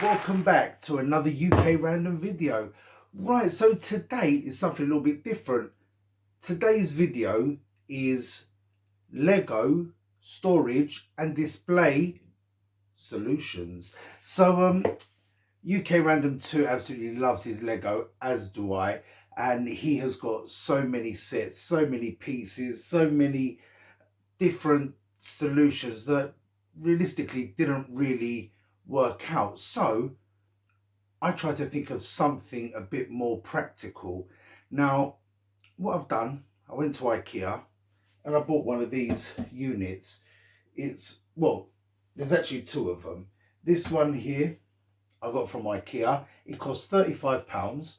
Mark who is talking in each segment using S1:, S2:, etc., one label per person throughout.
S1: welcome back to another UK random video. Right, so today is something a little bit different. Today's video is Lego storage and display solutions. So UK Random 2 absolutely loves his Lego, as do I, and he has got so many sets, so many pieces, so many different solutions that realistically didn't really work out. So I tried to think of something a bit more practical. Now, what I've done, I went to IKEA and I bought one of these units. Well, there's actually two of them. This one here I got from IKEA. It costs £35.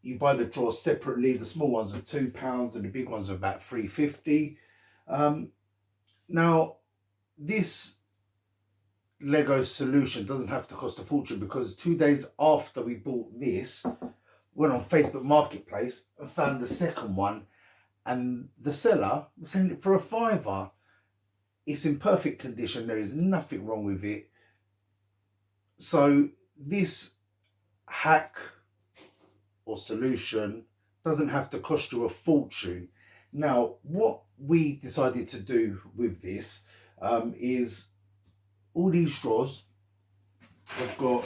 S1: You buy the drawers separately. The small ones are £2 and the big ones are about £3.50. Now, this Lego solution doesn't have to cost a fortune, because 2 days after we bought this, went on Facebook Marketplace and found the second one, and the seller was selling it for a £5. It's in perfect condition. There is nothing wrong with it. So this hack or solution doesn't have to cost you a fortune. Now, what we decided to do with this is all these drawers have got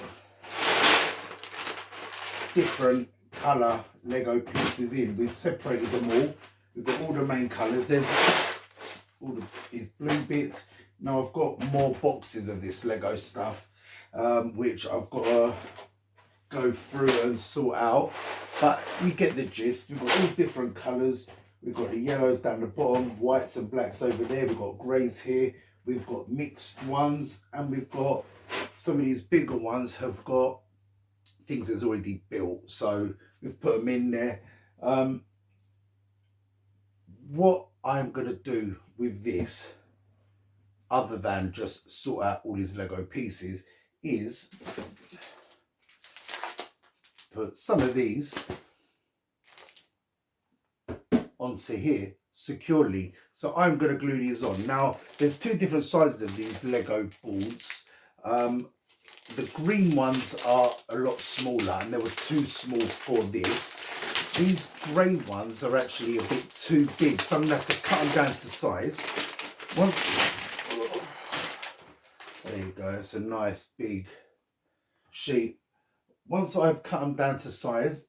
S1: different colour Lego pieces in. We've separated them all. We've got all the main colours. There's all these blue bits. Now I've got more boxes of this Lego stuff, which I've got to go through and sort out. But you get the gist. We've got all different colours. We've got the yellows down the bottom, whites and blacks over there. We've got greys here. We've got mixed ones, and we've got some of these bigger ones have got things that's already built. So we've put them in there. What I'm going to do with this, other than just sort out all these Lego pieces, is put some of these onto here securely. So I'm going to glue these on. Now, there's two different sizes of these Lego boards. The green ones are a lot smaller, and they were too small for this. These grey ones are actually a bit too big, so I'm going to have to cut them down to size. There you go, it's a nice big sheet. Once I've cut them down to size,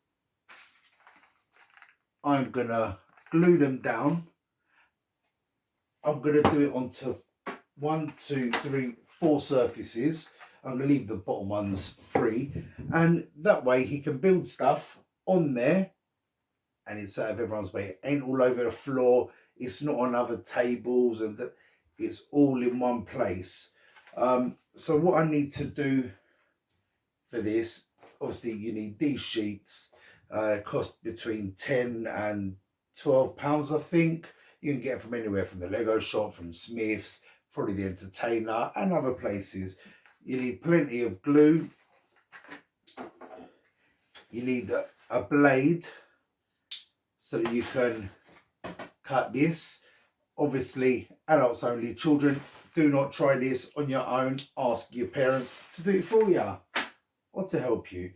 S1: I'm going to glue them down. I'm going to do it onto 1, 2, 3, 4 surfaces. I'm going to leave the bottom ones free, and that way he can build stuff on there and it's out of everyone's way. It ain't all over the floor. It's not on other tables, and it's all in one place. So what I need to do for this, obviously you need these sheets. Cost between £10 and £12, I think. You can get from anywhere, from the Lego shop, from Smith's, probably the Entertainer, and other places. You need plenty of glue. You need a blade so that you can cut this. Obviously, adults only. Children, do not try this on your own. Ask your parents to do it for you or to help you.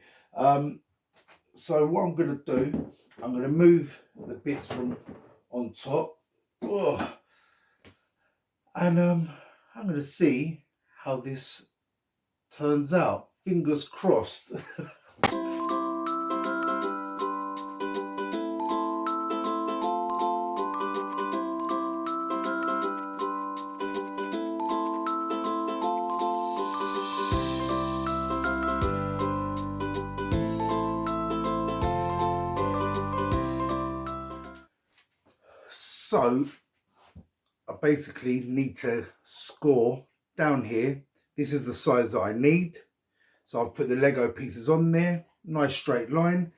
S1: So what I'm going to do, I'm going to move the bits from on top. And I'm going to see how this turns out. Fingers crossed. So I basically need to score down here. This is the size that I need. So I've put the Lego pieces on there, nice straight line,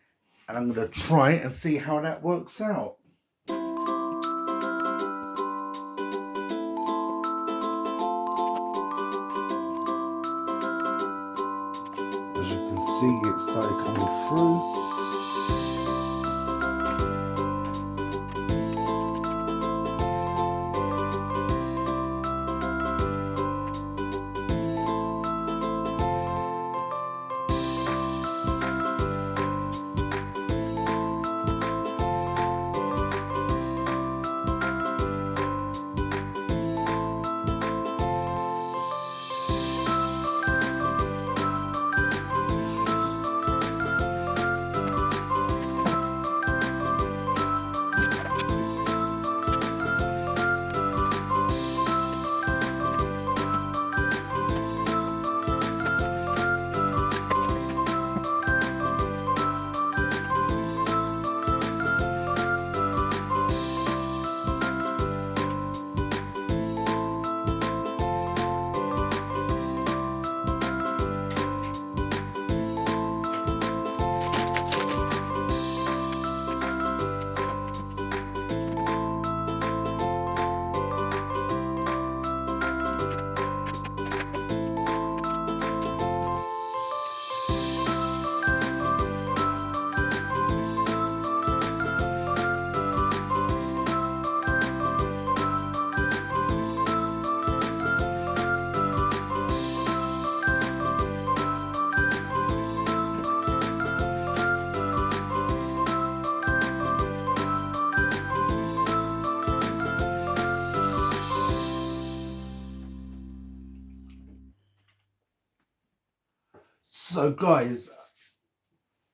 S1: and I'm going to try it and see how that works out. As you can see, it started coming through. So guys,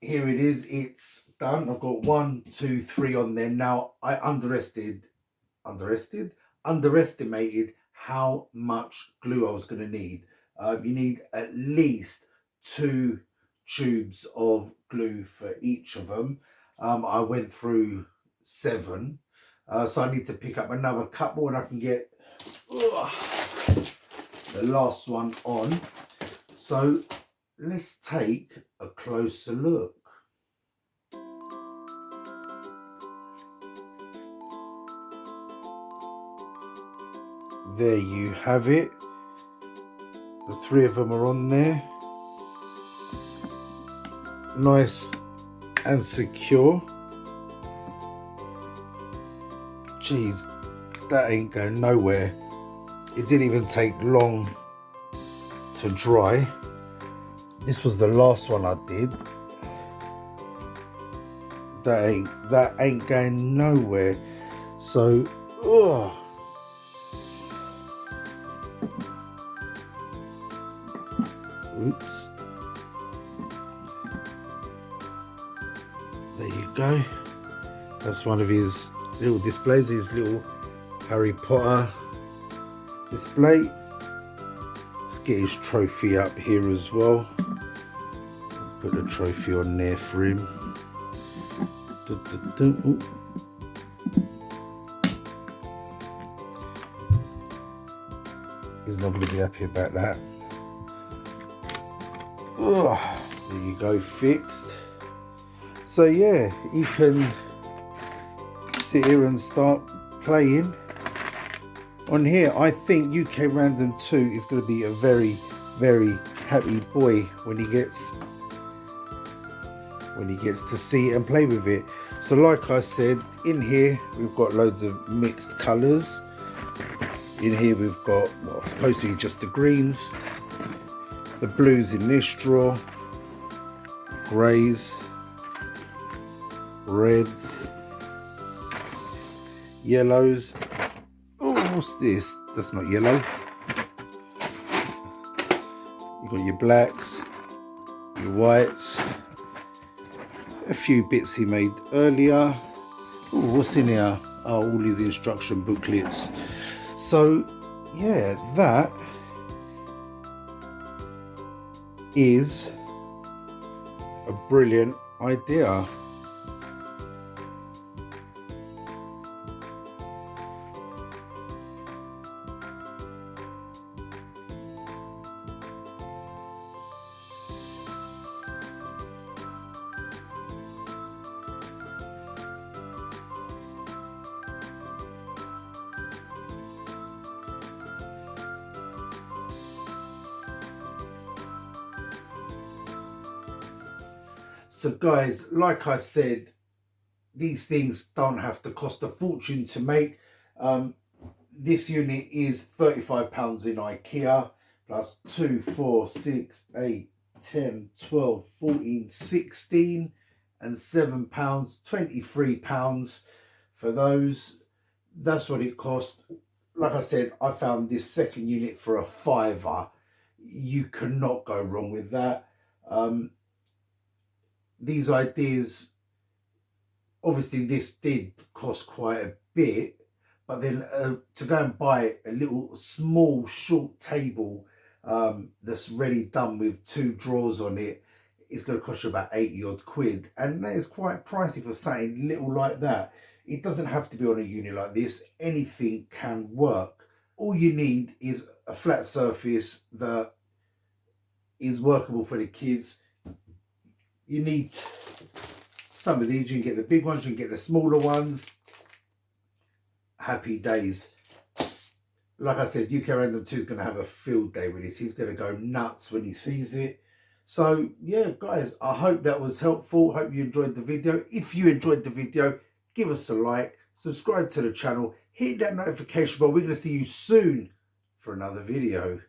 S1: here it is, it's done. I've got 1, 2, 3 on there. Now I underestimated how much glue I was going to need. You need at least 2 tubes of glue for each of them. I went through 7, so I need to pick up another couple and I can get the last one on. So let's take a closer look. There you have it. The 3 of them are on there. Nice and secure. Jeez, that ain't going nowhere. It didn't even take long to dry. This was the last one I did. That ain't going nowhere. So, oops. There you go. That's one of his little displays, his little Harry Potter display. Let's get his trophy up here as well. Put the trophy on there for him. Ooh. He's not going to be happy about that. There you go, fixed. So yeah, you can sit here and start playing on here. I think UK Random 2 is going to be a very, very happy boy when he gets to see it and play with it. So like I said, in here we've got loads of mixed colours. In here we've got, well, supposed to be just the greens, the blues in this drawer, greys, reds, yellows. Oh, what's this? That's not yellow. You've got your blacks, your whites, a few bits he made earlier. Oh, what's in here? Oh, all his instruction booklets. So yeah, that is a brilliant idea. So guys, like I said, these things don't have to cost a fortune to make. This unit is £35 in IKEA, plus 2, 4, 6, 8, 10, 12, 14, 16 and £7, £23 for those. That's what it cost. Like I said, I found this second unit for a £5. You cannot go wrong with that. These ideas, obviously this did cost quite a bit, but then to go and buy a little small short table that's ready done with 2 drawers on it, it's going to cost you about 80 odd quid, and that is quite pricey for something little like that. It doesn't have to be on a unit like this. Anything can work. All you need is a flat surface that is workable for the kids. You need some of these. You can get the big ones, you can get the smaller ones. Happy days. Like I said, UK Random 2 is going to have a field day with this. He's going to go nuts when he sees it. So yeah, guys, I hope that was helpful. Hope you enjoyed the video. If you enjoyed the video, give us a like, subscribe to the channel, hit that notification bell. We're going to see you soon for another video.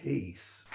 S1: Peace.